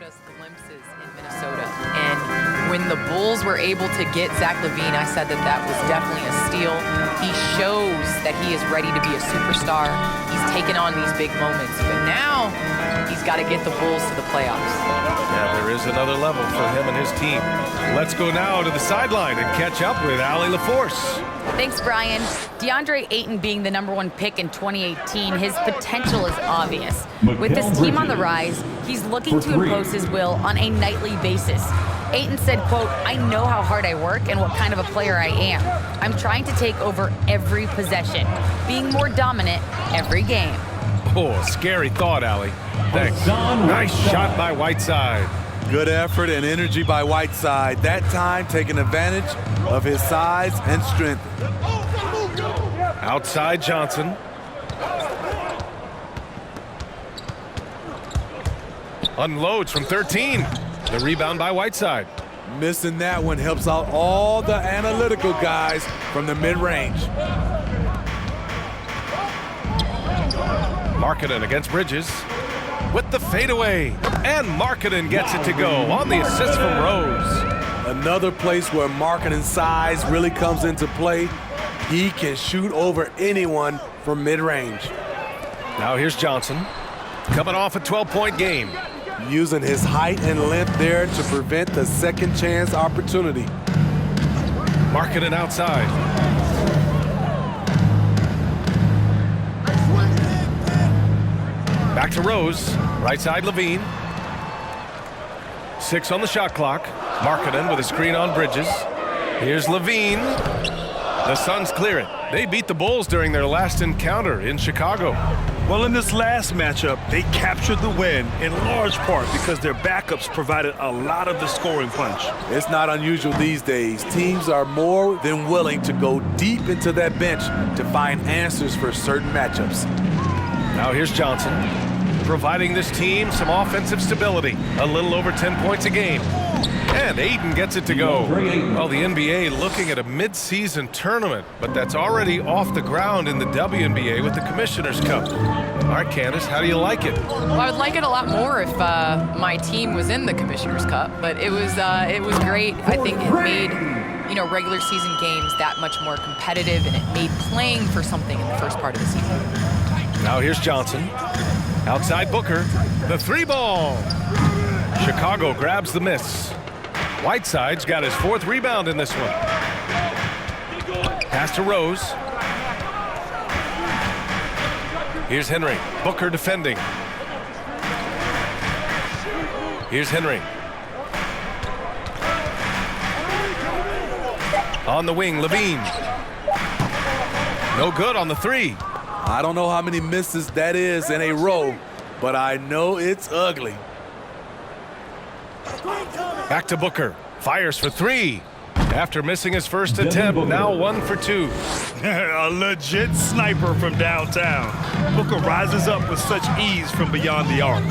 showed us glimpses in Minnesota. And when the Bulls were able to get Zach LaVine, I said that that was definitely a steal. He shows that he is ready to be a superstar. He's taken on these big moments. But now he's got to get the Bulls to the playoffs. Yeah, there is another level for him and his team. Let's go now to the sideline and catch up with Allie LaForce. Thanks, Brian. DeAndre Ayton being the #1 pick in 2018, his potential is obvious. With this team on the rise, he's looking to impose his will on a nightly basis. Ayton said, quote, "I know how hard I work and what kind of a player I am. I'm trying to take over every possession, being more dominant every game." Oh, scary thought, Allie. Thanks. Nice shot by Whiteside. Good effort and energy by Whiteside. That time taking advantage of his size and strength. Outside Johnson. Unloads from 13. The rebound by Whiteside. Missing that one helps out all the analytical guys from the mid-range. Markkanen against Bridges with the fadeaway. And Markkanen gets it to go on the assist from Rose. Another place where Markkanen's size really comes into play. He can shoot over anyone from mid-range. Now here's Johnson, coming off a 12-point game. Using his height and length there to prevent the second chance opportunity. Markkanen outside. Back to Rose, right side LaVine. 6 on the shot clock. Markkanen with a screen on Bridges. Here's LaVine. The Suns clear it. They beat the Bulls during their last encounter in Chicago. Well, in this last matchup, they captured the win in large part because their backups provided a lot of the scoring punch. It's not unusual these days. Teams are more than willing to go deep into that bench to find answers for certain matchups. Now here's Johnson, providing this team some offensive stability. A little over 10 points a game. And Ayton gets it to go. Well, the NBA looking at a mid-season tournament, but that's already off the ground in the WNBA with the Commissioner's Cup. All right, Candace, how do you like it? Well, I would like it a lot more if my team was in the Commissioner's Cup, but it was great. I think it made regular season games that much more competitive, and it made playing for something in the first part of the season. Now here's Johnson. Outside Booker. The 3-ball. Chicago grabs the miss. Whiteside's got his 4th rebound in this one. Pass to Rose. Here's Henry. Booker defending. Here's Henry. On the wing, LaVine. No good on the 3. I don't know how many misses that is in a row, but I know it's ugly. Back to Booker. Fires for 3. After missing his first attempt, now 1 for 2. A legit sniper from downtown. Booker rises up with such ease from beyond the arc.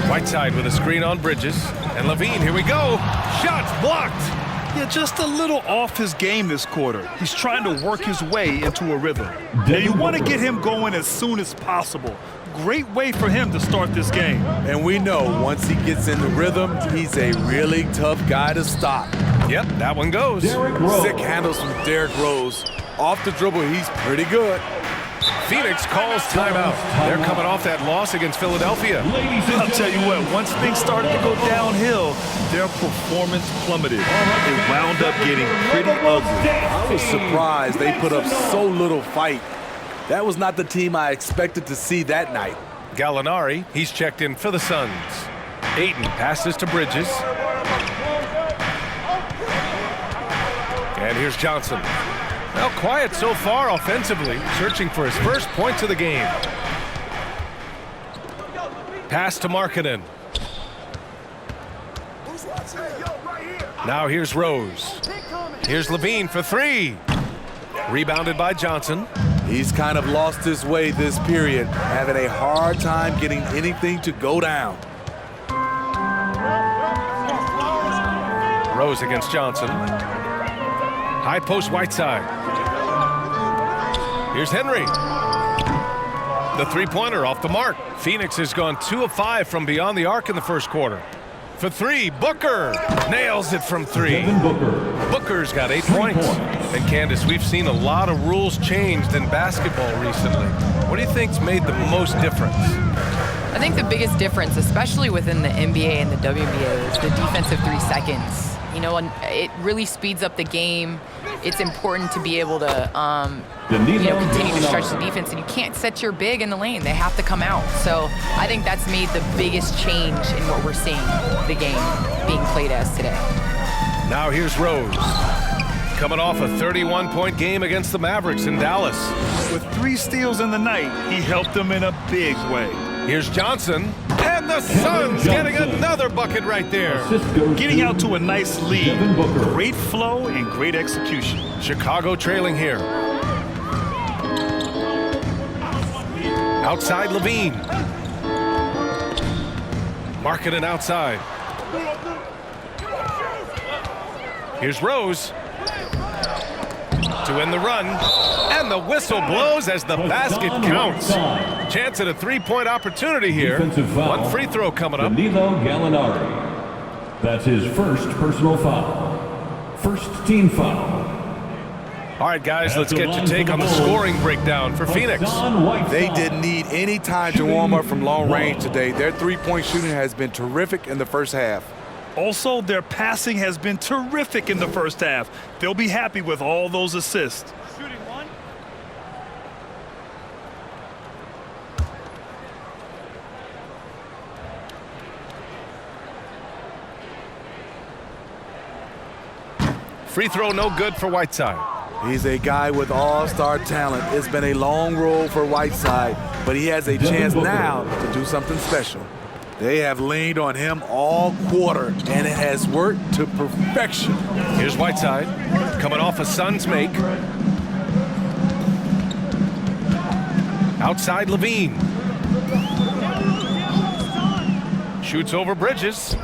Whiteside with a screen on Bridges. And LaVine, here we go. Shots blocked. Yeah, just a little off his game this quarter. He's trying to work his way into a rhythm. Now you want to get him going as soon as possible. Great way for him to start this game. And we know once he gets in the rhythm, he's a really tough guy to stop. Yep, that one goes. Sick handles from Derrick Rose. Off the dribble, he's pretty good. Phoenix calls timeout. They're coming off that loss against Philadelphia. I'll tell you what, once things started to go downhill, their performance plummeted. It wound up getting pretty ugly. I was surprised they put up so little fight. That was not the team I expected to see that night. Gallinari, he's checked in for the Suns. Ayton passes to Bridges. And here's Johnson. Well, quiet so far offensively, searching for his first points of the game. Pass to Markkanen. Now here's Rose. Here's LaVine for 3. Rebounded by Johnson. He's kind of lost his way this period, having a hard time getting anything to go down. Rose against Johnson. High post Whiteside. Here's Henry. The three-pointer off the mark. Phoenix has gone 2 of 5 from beyond the arc in the first quarter. For three, Booker nails it from three. Booker's got 8 points. And Candace, we've seen a lot of rules changed in basketball recently. What do you think's made the most difference? I think the biggest difference, especially within the NBA and the WNBA, is the defensive 3 seconds. You know, it really speeds up the game. It's important to be able to, continue to stretch the defense, and you can't set your big in the lane. They have to come out. So I think that's made the biggest change in what we're seeing the game being played as today. Now here's Rose. Coming off a 31-point game against the Mavericks in Dallas. With 3 steals in the night, he helped them in a big way. Here's Johnson, and the Suns getting another bucket right there. Getting out to a nice lead. Great flow and great execution. Chicago trailing here. Outside Levine. Markkanen outside. Here's Rose. To end the run, and the whistle blows as the basket counts. Chance at a 3-point opportunity here. One free throw coming up. Danilo Gallinari. That's his first personal foul. First team foul. All right, guys, let's get your take on the scoring breakdown for Phoenix. They didn't need any time to warm up from long range today. Their three-point shooting has been terrific in the first half. Also, their passing has been terrific in the first half. They'll be happy with all those assists. Shooting one. Free throw no good for Whiteside. He's a guy with all-star talent. It's been a long road for Whiteside, but he has a chance now to do something special. They have leaned on him all quarter, and it has worked to perfection. Here's Whiteside, coming off a Suns make. Outside Levine. Shoots over Bridges.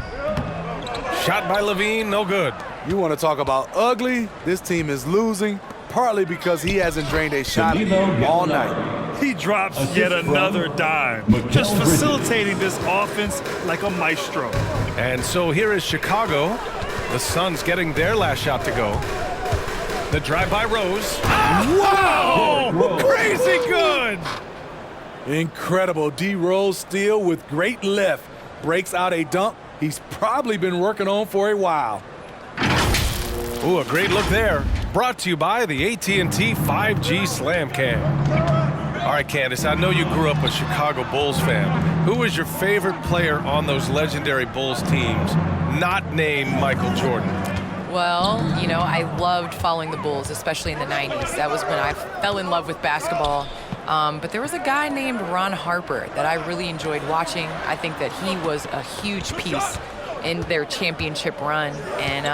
Shot by Levine, no good. You want to talk about ugly? This team is losing, partly because he hasn't drained a shot all night. He drops yet another dime, just facilitating this offense like a maestro. And so here is Chicago. The Suns getting their last shot to go. The drive by Rose. Wow! Crazy good! Incredible. D. Rose steal with great lift. Breaks out a dunk he's probably been working on for a while. Ooh, a great look there. Brought to you by the AT&T 5G Slam Cam. All right, Candace, I know you grew up a Chicago Bulls fan. Who was your favorite player on those legendary Bulls teams, not named Michael Jordan? Well, you know, I loved following the Bulls, especially in the 90s. That was when I fell in love with basketball. But there was a guy named Ron Harper that I really enjoyed watching. I think that he was a huge piece in their championship run. And,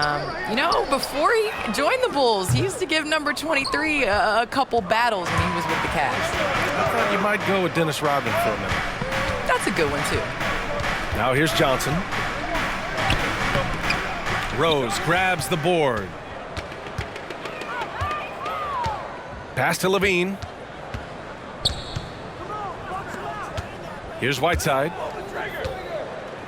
you know, before he joined the Bulls, he used to give number 23 a couple battles when he was with the Cavs. I thought you might go with Dennis Rodman for a minute. That's a good one, too. Now here's Johnson. Rose grabs the board. Pass to Levine. Here's Whiteside.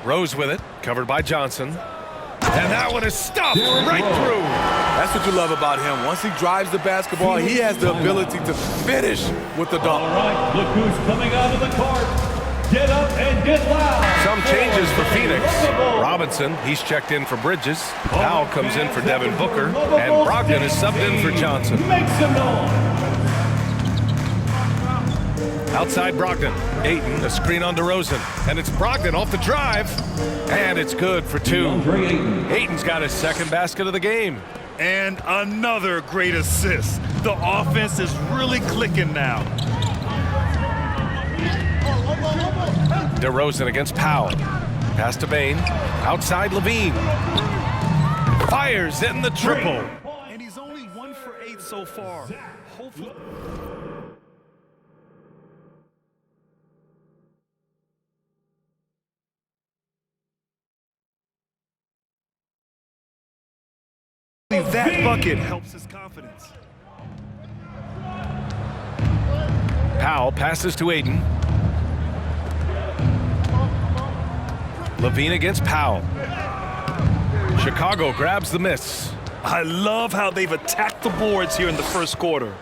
Rose with it, covered by Johnson. And that one is stuffed right through. That's what you love about him. Once he drives the basketball, he has the ability to finish with the dunk. All right, look who's coming out of the court. Get up and get loud. Some changes for Phoenix. Robinson, he's checked in for Bridges. Powell comes in for Devin Booker. And Brogdon is subbed in for Johnson. Make some noise. Outside Brogdon. Ayton, a screen on DeRozan. And it's Brogdon off the drive. And it's good for two. Ayton's got his second basket of the game. And another great assist. The offense is really clicking now. DeRozan against Powell. Pass to Bane. Outside Levine. Fires in the triple. And he's only 1 for 8 so far. Hopefully. That bucket helps his confidence. Powell passes to Aiden. Levine against Powell. Chicago grabs the miss. I love how they've attacked the boards here in the first quarter.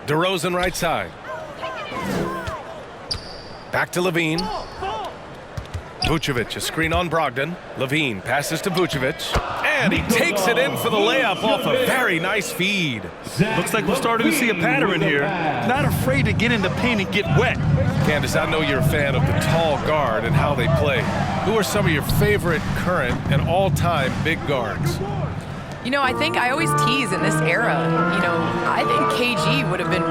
DeRozan right side. Back to Levine. Vucevic, a screen on Brogdon. Levine passes to Vucevic. And he takes it in for the layup off a very nice feed. Looks like we're starting to see a pattern here. Not afraid to get in the paint and get wet. Candace, I know you're a fan of the tall guard and how they play. Who are some of your favorite current and all-time big guards? You know, I think I always tease in this era, you know, I think KG would have been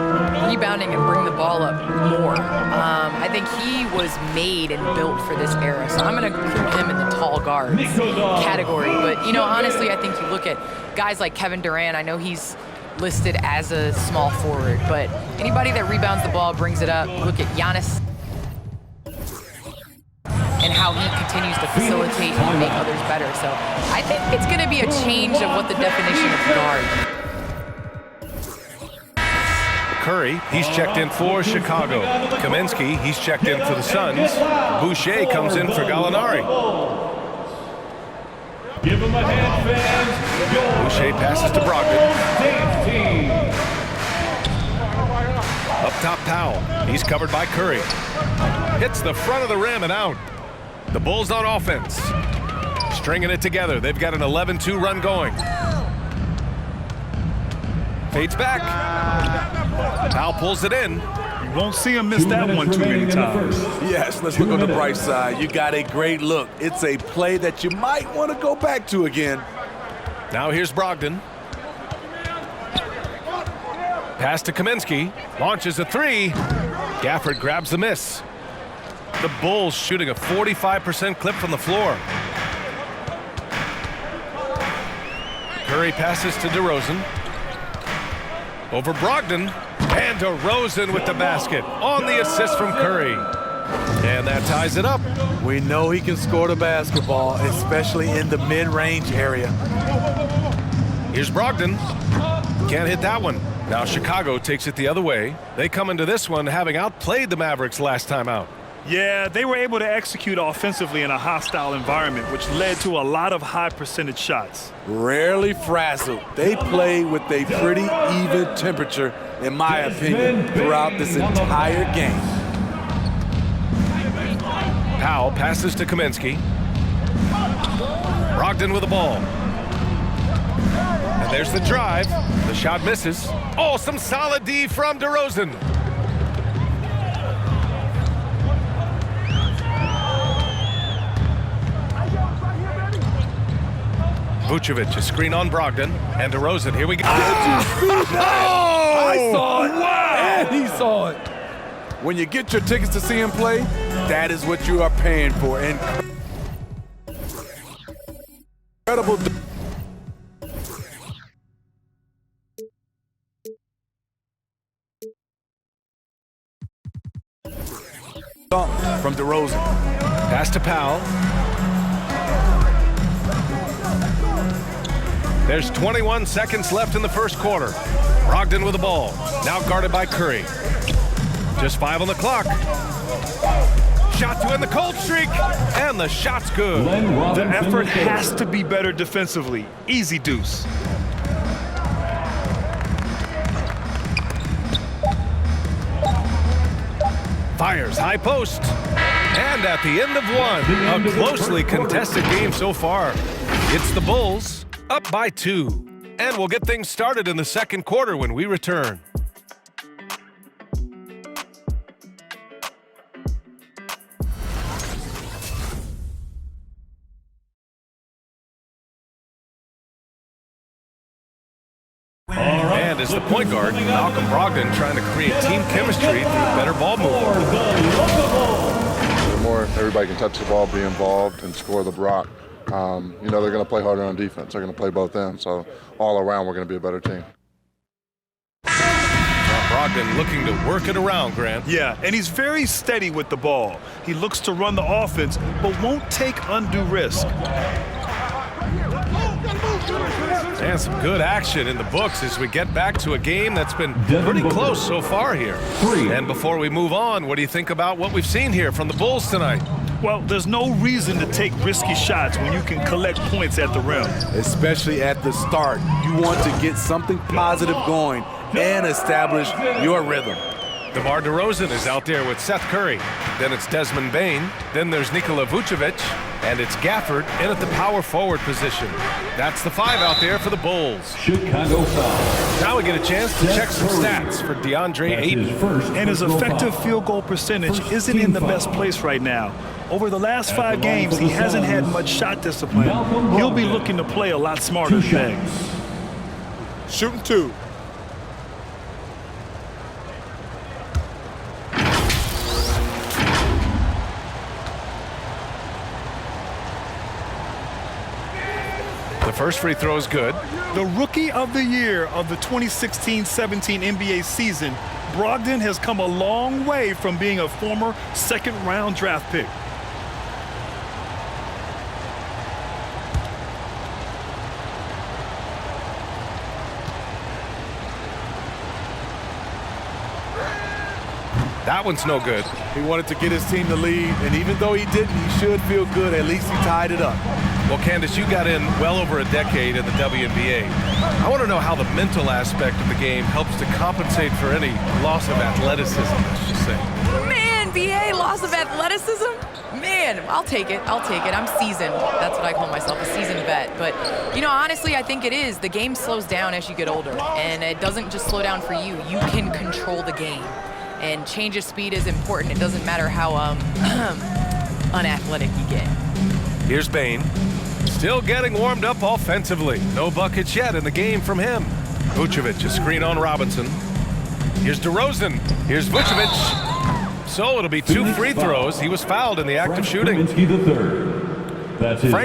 rebounding and bring the ball up more. I think he was made and built for this era, so I'm going to include him in the tall guards category. But, you know, honestly, I think you look at guys like Kevin Durant, I know he's listed as a small forward, but anybody that rebounds the ball, brings it up. Look at Giannis and how he continues to facilitate and make others better. So I think it's going to be a change of what the definition of guard. Curry, he's checked in for Chicago. Kaminsky, he's checked in for the Suns. Boucher comes in for Gallinari. Give him a hand, fans. Boucher passes to Brogdon. Up top, Powell. He's covered by Curry. Hits the front of the rim and out. The Bulls on offense. Stringing it together. They've got an 11-2 run going. Fades back. Powell pulls it in. You won't see him miss that one too many times. Yes, let's look on the bright side. You got a great look. It's a play that you might want to go back to again. Now here's Brogdon. Pass to Kaminsky. Launches a three. Gafford grabs the miss. The Bulls shooting a 45% clip from the floor. Curry passes to DeRozan. Over Brogdon. And DeRozan with the basket on the assist from Curry. And that ties it up. We know he can score the basketball, especially in the mid-range area. Here's Brogdon. Can't hit that one. Now Chicago takes it the other way. They come into this one having outplayed the Mavericks last time out. Yeah, they were able to execute offensively in a hostile environment, which led to a lot of high percentage shots. Rarely frazzled. They play with a pretty even temperature, in my opinion, throughout this entire game. Powell passes to Kaminsky. Brogdon with the ball. And there's the drive. The shot misses. Oh, some solid D from DeRozan. Vucevic, a screen on Brogdon. And DeRozan, here we go. I saw it. Wow. And he saw it. When you get your tickets to see him play, that is what you are paying for. Incredible. From DeRozan. Pass to Powell. There's 21 seconds left in the first quarter. Brogdon with the ball. Now guarded by Curry. Just 5 on the clock. Shot to end the cold streak. And the shot's good. The effort has to be better defensively. Easy deuce. Fires high post. And at the end of one, a closely contested game so far. It's the Bulls up by 2. And we'll get things started in the second quarter when we return. And as the point guard, Malcolm Brogdon trying to create team chemistry through better ball movement. The more everybody can touch the ball, be involved, and score the block, you know, they're going to play harder on defense. They're going to play both ends. So all around, we're going to be a better team. Now Brogdon looking to work it around, Grant. Yeah, and he's very steady with the ball. He looks to run the offense, but won't take undue risk. And some good action in the books as we get back to a game that's been pretty close so far here. And before we move on, what do you think about what we've seen here from the Bulls tonight? Well, there's no reason to take risky shots when you can collect points at the rim. Especially at the start. You want to get something positive going and establish your rhythm. DeMar DeRozan is out there with Seth Curry. Then it's Desmond Bane. Then there's Nikola Vucevic. And it's Gafford in at the power forward position. That's the 5 out there for the Bulls. Chicago foul. Now we get a chance to check some stats for DeAndre Ayton. And his effective field goal percentage isn't in the best place right now. Over the last 5 games, he hasn't had much shot discipline. He'll be looking to play a lot smarter today. Shooting 2. The first free throw is good. The Rookie of the Year of the 2016-17 NBA season, Brogdon has come a long way from being a former second-round draft pick. That one's no good. He wanted to get his team to lead, and even though he didn't, he should feel good. At least he tied it up. Well, Candace, you got in well over a decade in the WNBA. I want to know how the mental aspect of the game helps to compensate for any loss of athleticism, let's just say. Man, BA, loss of athleticism? Man, I'll take it. I'll take it. I'm seasoned. That's what I call myself, a seasoned vet. But, you know, honestly, I think it is. The game slows down as you get older, and it doesn't just slow down for you. You can control the game. And change of speed is important. It doesn't matter how unathletic you get. Here's Bane. Still getting warmed up offensively. No buckets yet in the game from him. Vucevic, a screen on Robinson. Here's DeRozan. Here's Vucevic. So it'll be 2 free throws. He was fouled in the act of shooting. Frank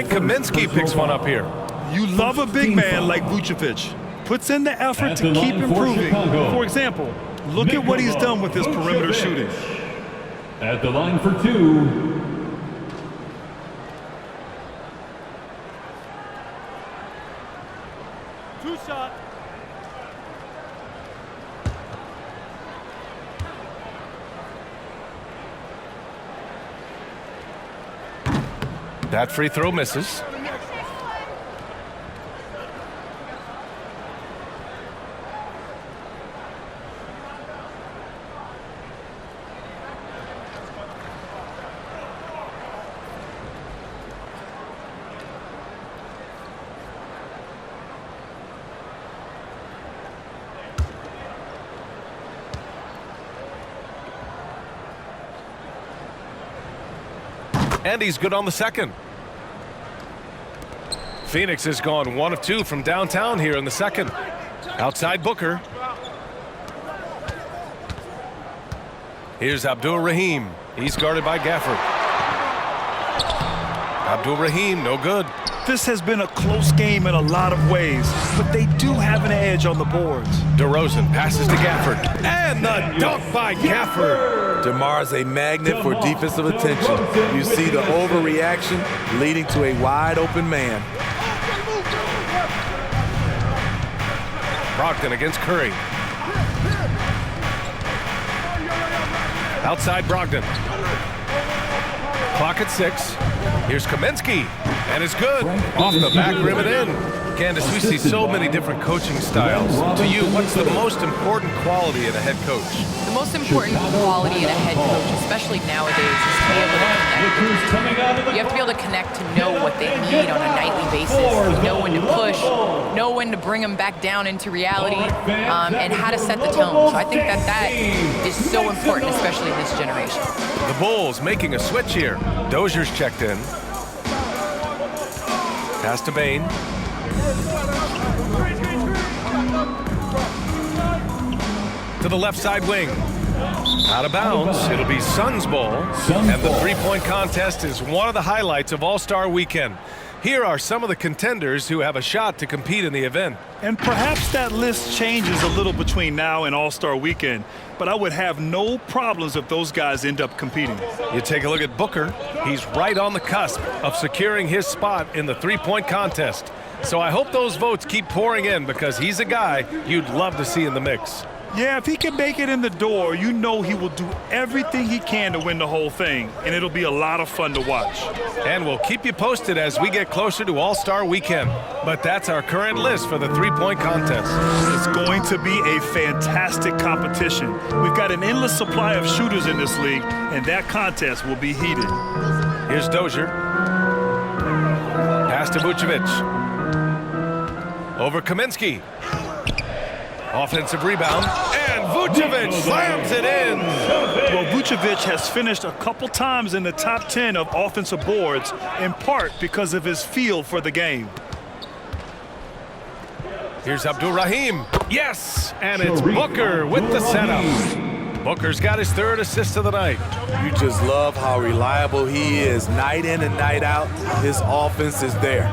Kaminsky picks one up here. You love a big man like Vucevic. Puts in the effort to keep improving. For example, look at what he's done with his perimeter shooting. At the line for 2. Two-shot. That free throw misses. And he's good on the second. Phoenix has gone 1 of 2 from downtown here in the second. Outside Booker. Here's Abdul Rahim. He's guarded by Gafford. Abdul Rahim, no good. This has been a close game in a lot of ways, but they do have an edge on the boards. DeRozan passes to Gafford. And the dunk by Gafford. DeMar's a magnet for defensive attention. You see the overreaction leading to a wide-open man. Brogdon against Curry. Outside Brogdon. Clock at 6. Here's Kaminsky. And it's good. Off the back rim and in. Candace, we see so many different coaching styles. To you, what's the most important quality in a head coach? The most important quality in a head coach, especially nowadays, is to be able to connect. You have to be able to connect to know what they need on a nightly basis, know when to push, know when to bring them back down into reality, and how to set the tone. So I think that is so important, especially in this generation. The Bulls making a switch here. Dozier's checked in. Pass to Bane. To the left side wing. Out of bounds. It'll be Suns ball. And the three-point contest is one of the highlights of All-Star Weekend. Here are some of the contenders who have a shot to compete in the event. And perhaps that list changes a little between now and All-Star Weekend, but I would have no problems if those guys end up competing. You take a look at Booker. He's right on the cusp of securing his spot in the three-point contest. So I hope those votes keep pouring in because he's a guy you'd love to see in the mix. Yeah, if he can make it in the door, you know he will do everything he can to win the whole thing, and it'll be a lot of fun to watch. And we'll keep you posted as we get closer to All-Star Weekend. But that's our current list for the three-point contest. It's going to be a fantastic competition. We've got an endless supply of shooters in this league, and that contest will be heated. Here's Dozier. Pass to Vucevic. Over Kaminsky. Offensive rebound, and Vucevic slams it in. Well, Vucevic has finished a couple times in the top 10 of offensive boards, in part because of his feel for the game. Here's Abdul-Rahim. Yes, and it's Booker with the setup. Booker's got his third assist of the night. You just love how reliable he is night in and night out. His offense is there.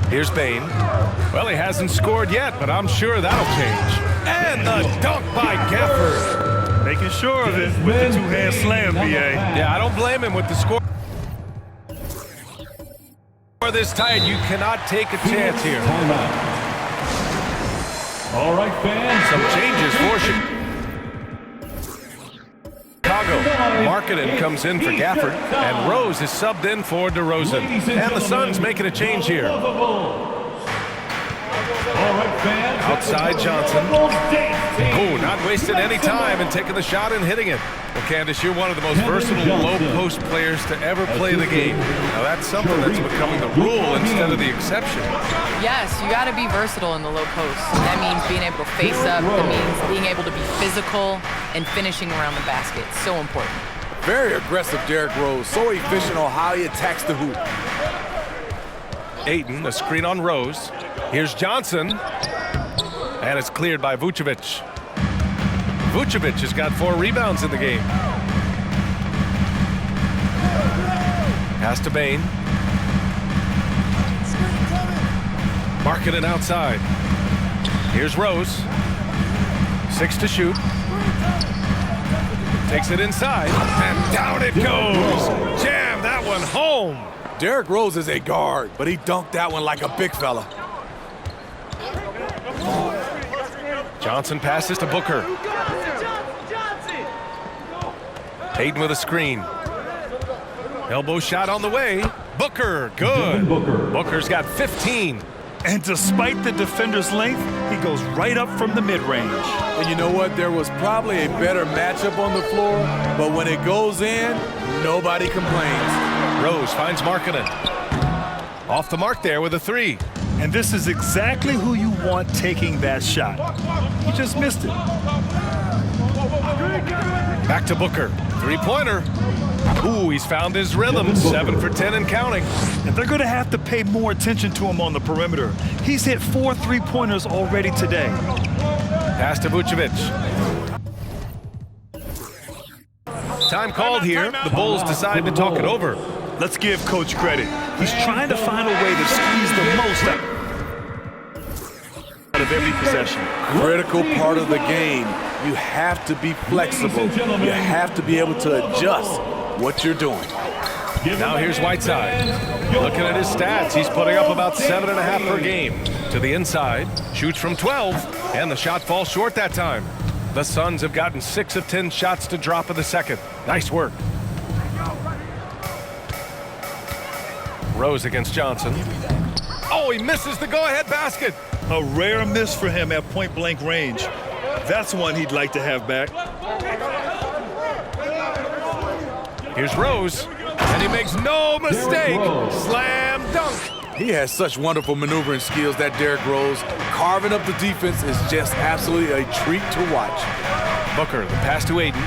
Here's Bane. Well, he hasn't scored yet, but I'm sure that'll change. And the dunk by Gafford. Making sure of it with the two-hand slam, B.A. Yeah, I don't blame him with the score. For this tight, you cannot take a chance here. All right, fans. Some changes for Chicago. Markkanen comes in for Gafford, and Rose is subbed in for DeRozan. And the Suns making a change here. Outside Johnson. Oh, not wasting any time and taking the shot and hitting it. Well, Candace, you're one of the most versatile low-post players to ever play the game. Now, that's something that's becoming the rule instead of the exception. Yes, you got to be versatile in the low post. That means being able to face up. That means being able to be physical and finishing around the basket. So important. Very aggressive Derrick Rose. So efficient on how he attacks the hoop. Ayton, a screen on Rose. Here's Johnson. And it's cleared by Vucevic. Vucevic has got 4 rebounds in the game. Pass to Bane. Markkanen outside. Here's Rose. 6 to shoot. Takes it inside. And down it goes. Jam that one home. Derrick Rose is a guard, but he dunked that one like a big fella. Johnson passes to Booker. Ayton with a screen. Elbow shot on the way. Booker, good. Booker's got 15. And despite the defender's length, he goes right up from the mid-range. And you know what? There was probably a better matchup on the floor, but when it goes in, nobody complains. Rose finds Markkanen. Off the mark there with a 3. And this is exactly who you want taking that shot. He just missed it. Back to Booker. 3-pointer. Ooh, he's found his rhythm. 7 for 10 and counting. And they're going to have to pay more attention to him on the perimeter. He's hit 4 3-pointers already today. Pass to Vucevic. Time called here. The Bulls decide to talk it over. Let's give Coach credit. He's trying to find a way to squeeze the most out of every possession. Critical part of the game. You have to be flexible. You have to be able to adjust what you're doing. Now here's Whiteside. Looking at his stats, he's putting up about 7.5 per game. To the inside, shoots from 12, and the shot falls short that time. The Suns have gotten 6 of 10 shots to drop in the second. Nice work. Rose against Johnson. Oh, he misses the go-ahead basket. A rare miss for him at point-blank range. That's one he'd like to have back. Here's Rose, and he makes no mistake. Slam dunk. He has such wonderful maneuvering skills, that Derrick Rose. Carving up the defense is just absolutely a treat to watch. Booker, the pass to Ayton.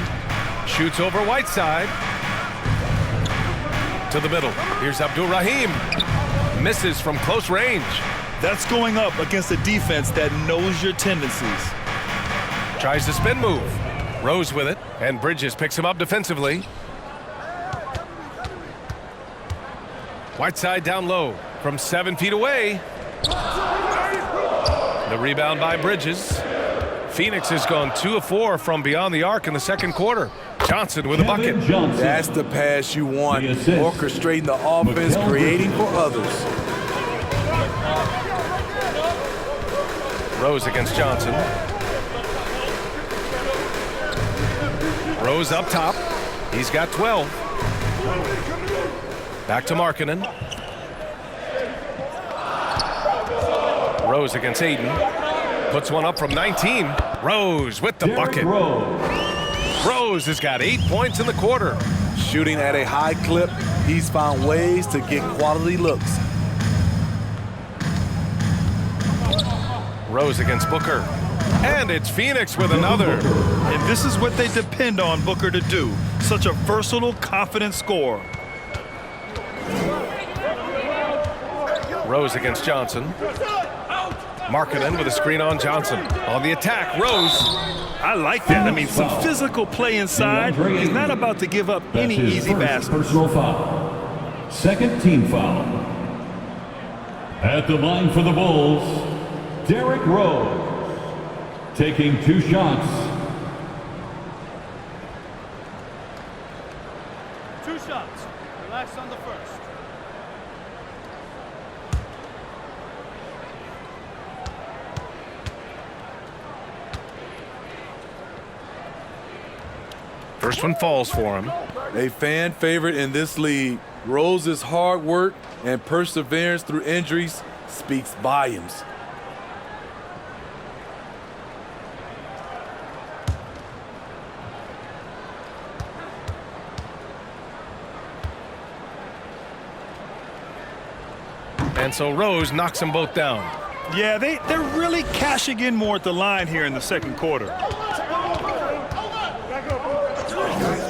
Shoots over Whiteside. To the middle. Here's Abdul-Rahim. Misses from close range. That's going up against a defense that knows your tendencies. Tries the spin move. Rose with it, and Bridges picks him up defensively. Whiteside down low from 7 feet away. The rebound by Bridges. Phoenix has gone 2 of 4 from beyond the arc in the second quarter. Johnson with a bucket. That's the pass you want. Orchestrating the offense, creating for others. Rose against Johnson. Rose up top. He's got 12. Back to Markkanen. Rose against Aiden. Puts one up from 19. Rose with the bucket. Rose has got 8 points in the quarter. Shooting at a high clip, he's found ways to get quality looks. Rose against Booker. And it's Phoenix with another. And this is what they depend on Booker to do. Such a versatile, confident scorer. Rose against Johnson. Markkanen with a screen on Johnson. On the attack, Rose. I like that. I mean, some physical play inside. He's not about to give up any easy baskets. Personal foul. Second team foul. At the line for the Bulls, Derrick Rose. Taking 2 shots. 2 shots. Relax on the first. First one falls for him. A fan favorite in this league. Rose's hard work and perseverance through injuries speaks volumes. And so Rose knocks them both down. Yeah, they're really cashing in more at the line here in the second quarter.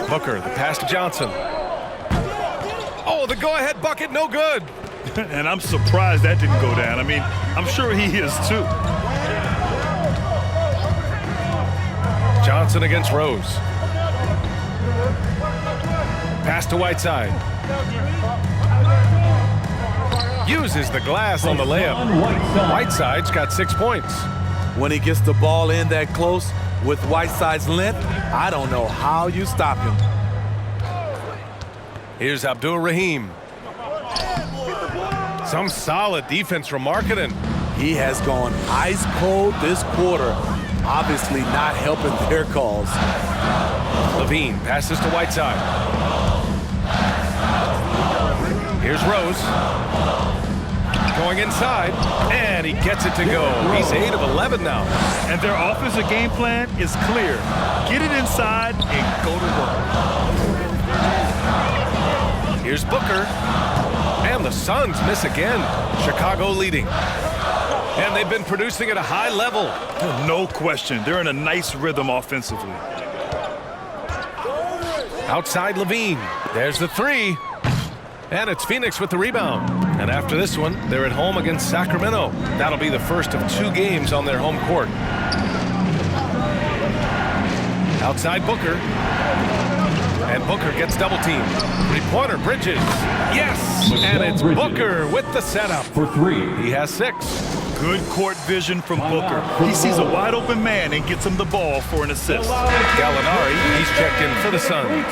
Booker, the pass to Johnson. Oh, the go-ahead bucket, no good. And I'm surprised that didn't go down. I mean, I'm sure he is too. Johnson against Rose. Pass to Whiteside. Uses the glass on the layup. Whiteside's got 6 points. When he gets the ball in that close with Whiteside's length, I don't know how you stop him. Here's Abdul-Rahim. Some solid defense from Markkanen. He has gone ice cold this quarter, obviously not helping their cause. Levine passes to Whiteside. Here's Rose. Going inside, and he gets it to go. He's 8 of 11 now. And their offensive game plan is clear. Get it inside and go to work. Here's Booker. And the Suns miss again. Chicago leading. And they've been producing at a high level. No question. They're in a nice rhythm offensively. Outside Levine. There's the 3. And it's Phoenix with the rebound. And after this one, they're at home against Sacramento. That'll be the first of 2 games on their home court. Outside Booker. And Booker gets double teamed. 3-pointer, Bridges. Yes! And it's Booker with the setup. For 3. He has 6. Good court vision from Booker. He sees a wide open man and gets him the ball for an assist. Gallinari, he's checked in for the Suns.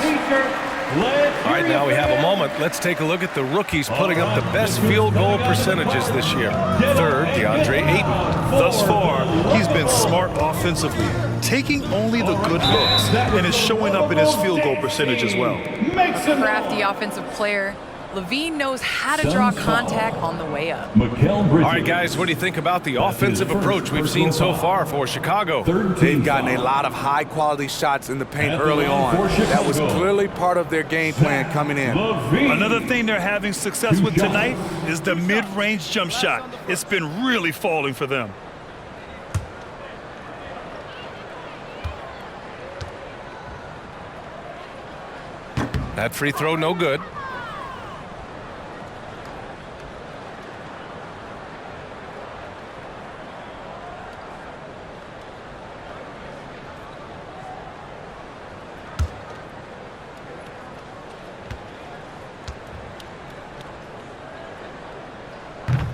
All right, now we have a moment. Let's take a look at the rookies putting up the best field goal percentages this year. Third, DeAndre Ayton. Thus far, he's been smart offensively, taking only the good looks, and is showing up in his field goal percentage as well. Crafty offensive player. Levine knows how to draw contact on the way up. All right, guys, what do you think about the offensive approach we've seen so far for Chicago? They've gotten a lot of high-quality shots in the paint early on. That was clearly part of their game plan coming in. Another thing they're having success with tonight is the mid-range jump shot. It's been really falling for them. That free throw, no good.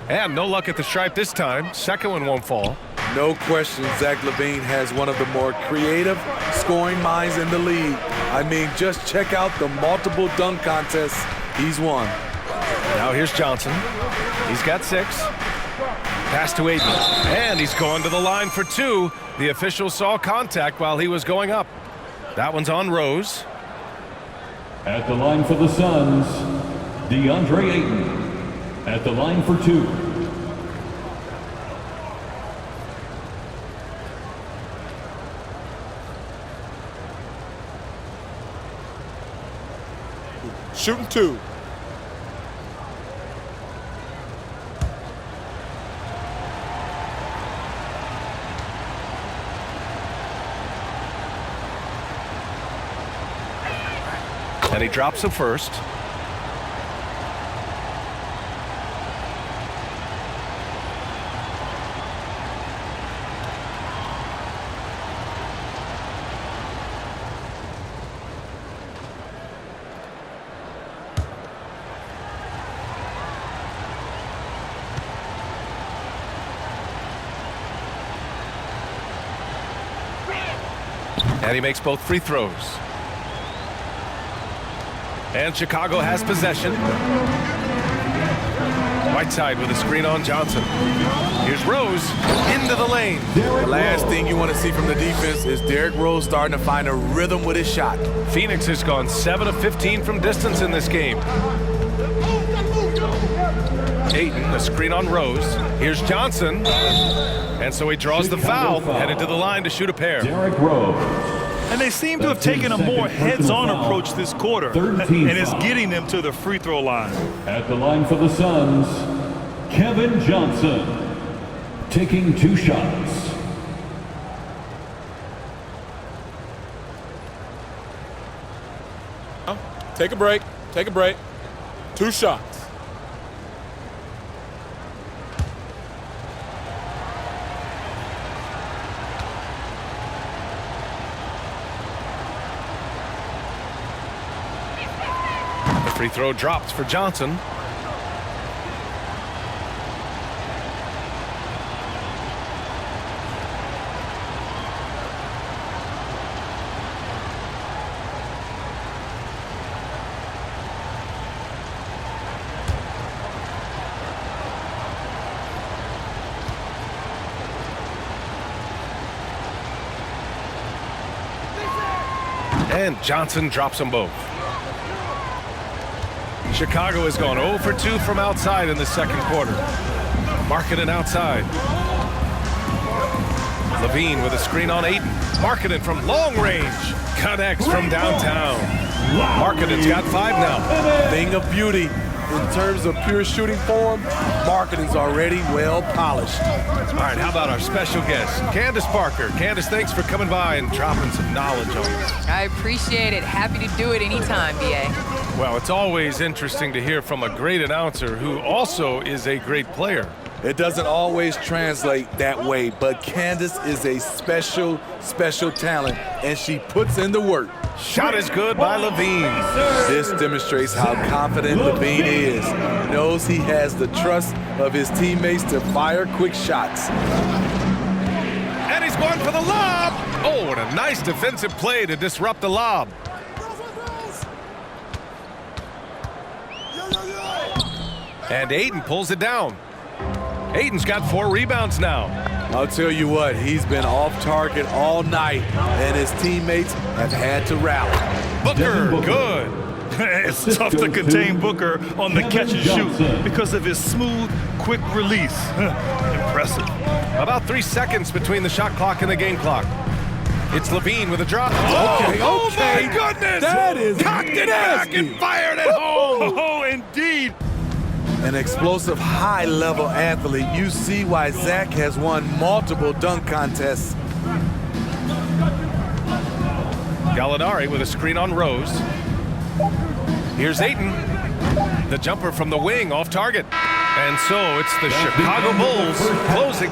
And no luck at the stripe this time. Second one won't fall. No question, Zach LaVine has one of the more creative scoring minds in the league. I mean, just check out the multiple dunk contests he's won. Now here's Johnson. He's got 6. Pass to Aiden. And he's going to the line for two. The official saw contact while he was going up. That one's on Rose. At the line for the Suns, DeAndre Ayton. At the line for two. Shooting two. And he drops a first. And he makes both free throws. And Chicago has possession. Whiteside with a screen on Johnson. Here's Rose into the lane. The last thing you want to see from the defense is Derrick Rose starting to find a rhythm with his shot. Phoenix has gone 7 of 15 from distance in this game. Ayton, a screen on Rose. Here's Johnson. And so he draws the foul, headed to the line to shoot a pair. Derrick Rose. And they seem to have taken a more heads-on approach this quarter, and it's getting them to the free throw line. At the line for the Suns, Kevin Johnson. Taking two shots. Take a break. Take a break. Two shots. Free throw dropped for Johnson. And Johnson drops them both. Chicago has gone 0 for 2 from outside in the second quarter. Markkanen outside. Levine with a screen on Ayton. Markkanen from long range. Connects from downtown. Markkanen's got 5 now. Thing of beauty. In terms of pure shooting form, Markkanen's already well polished. All right, how about our special guest, Candace Parker. Candace, thanks for coming by and dropping some knowledge on us. I appreciate it. Happy to do it anytime, BA. Well, it's always interesting to hear from a great announcer who also is a great player. It doesn't always translate that way, but Candace is a special, special talent, and she puts in the work. Shot is good by Levine. This demonstrates how confident Levine is. He knows he has the trust of his teammates to fire quick shots. And he's going for the lob. Oh, and a nice defensive play to disrupt the lob. And Ayton pulls it down. Ayton's got 4 rebounds now. I'll tell you what, he's been off target all night, and his teammates have had to rally. Booker, good. It's tough to contain Booker on the catch and shoot because of his smooth, quick release. Impressive. About 3 seconds between the shot clock and the game clock. It's Levine with a drop. Okay. Oh my goodness! That is cocked it back nasty. and fired it home. Oh, indeed. An explosive, high-level athlete. You see why Zach has won multiple dunk contests. Gallinari with a screen on Rose. Here's Ayton. The jumper from the wing off target. And so it's the Chicago Bulls closing